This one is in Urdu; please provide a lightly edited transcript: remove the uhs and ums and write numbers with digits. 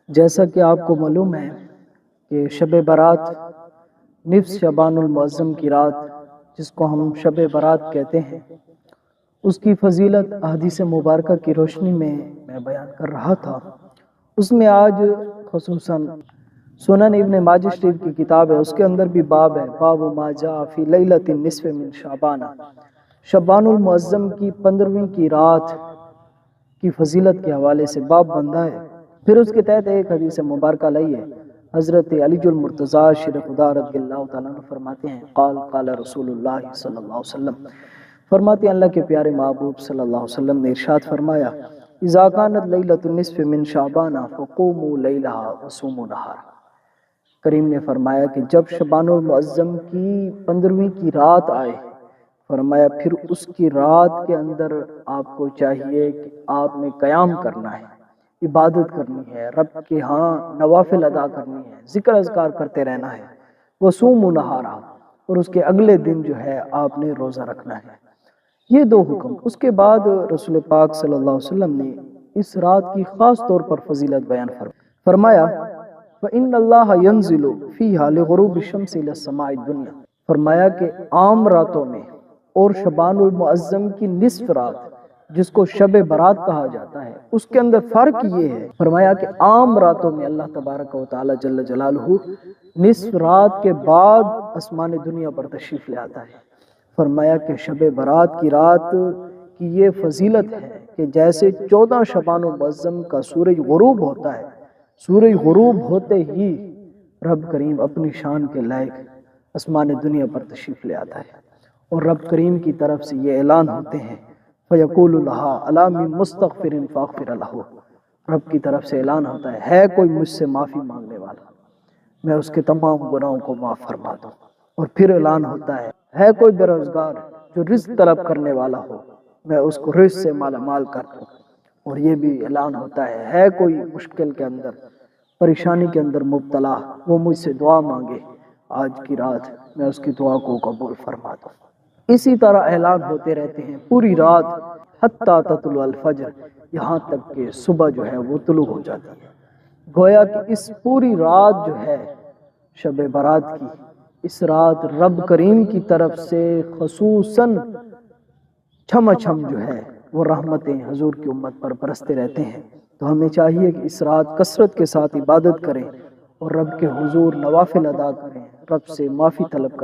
جیسا کہ آپ کو معلوم ہے کہ شب برات نصف شعبان المعظم کی رات، جس کو ہم شب برات کہتے ہیں، اس کی فضیلت احادیث مبارکہ کی روشنی میں بیان کر رہا تھا۔ اس میں آج خصوصاً سنن ابن ماجہ شریف کی کتاب ہے، اس کے اندر بھی باب ہے، باب ما جاء فی لیلۃ النصف من شعبان، شعبان المعظم کی 15ویں کی رات کی فضیلت کے حوالے سے باب بندہ ہے۔ پھر اس کے تحت ایک حدیث مبارکہ لائی ہے۔ حضرت علی المرتضیٰ شیر خدا رضی اللہ تعالیٰ عنہ فرماتے ہیں، قال قال رسول اللہ صلی اللہ علیہ وسلم، فرماتے ہیں اللہ کے پیارے محبوب صلی اللہ علیہ وسلم نے ارشاد فرمایا، اذا كانت لیلۃ النصف من شعبان فقوموا لیلها وصوموا نہارا۔ کریم نے فرمایا کہ جب شعبان المعظم کی 15ویں کی رات آئے، فرمایا پھر اس کی رات کے اندر آپ کو چاہیے کہ آپ نے قیام کرنا ہے، عبادت کرنی ہے، رب کے ہاں نوافل ادا کرنی ہے، ذکر اذکار کرتے رہنا ہے، وصوم نہارا، اور اس کے اگلے دن جو ہے آپ نے روزہ رکھنا ہے۔ یہ دو حکم۔ اس کے بعد رسول پاک صلی اللہ علیہ وسلم نے اس رات کی خاص طور پر فضیلت بیان فرمایا، فَإِنَّ اللَّهَ يَنزِلُ فِيهَا لِغُرُوبِ الشَّمْسِ إِلَى السَّمَاءِ الدُّنْيَا۔ فرمایا کہ عام راتوں میں اور شعبان المعظم کی نصف رات، جس کو شب برات کہا جاتا ہے، اس کے اندر فرق یہ ہے، فرمایا کہ عام راتوں میں اللہ تبارک و تعالی جل جلالہ نصف رات کے بعد آسمان دنیا پر تشریف لے آتا ہے۔ فرمایا کہ شب برات کی رات کی یہ فضیلت ہے کہ جیسے 14 شعبان المعظم کا سورج غروب ہوتا ہے، سورج غروب ہوتے ہی رب کریم اپنی شان کے لائق آسمان دنیا پر تشریف لے آتا ہے، اور رب کریم کی طرف سے یہ اعلان ہوتے ہیں، فَيَقُولُ لَهَا أَلَا مِن مُسْتَغْفِرٍ فَأَغْفِرَ لَهُ۔ رب کی طرف سے اعلان ہوتا ہے کوئی مجھ سے معافی مانگنے والا، میں اس کے تمام گناہوں کو معاف فرما دوں۔ اور پھر اعلان ہوتا ہے کوئی بے روزگار جو رزق طلب کرنے والا ہو، میں اس کو رزق سے مالا مال کر دوں۔ اور یہ بھی اعلان ہوتا ہے کوئی مشکل کے اندر، پریشانی کے اندر مبتلا، وہ مجھ سے دعا مانگے، آج کی رات میں اس کی دعا کو قبول فرما دوں۔ اسی طرح اعلان ہوتے رہتے ہیں پوری رات، حتیٰ تطلع الفجر، یہاں تک کہ صبح جو ہے وہ طلوع ہو جاتی ہے۔ گویا کہ اس پوری رات جو ہے شب برات کی، اس رات رب کریم کی طرف سے خصوصاً چھم چھم جو ہے وہ رحمتیں حضور کی امت پر برستے رہتے ہیں۔ تو ہمیں چاہیے کہ اس رات کثرت کے ساتھ عبادت کریں اور رب کے حضور نوافل ادا کریں، رب سے معافی طلب کریں۔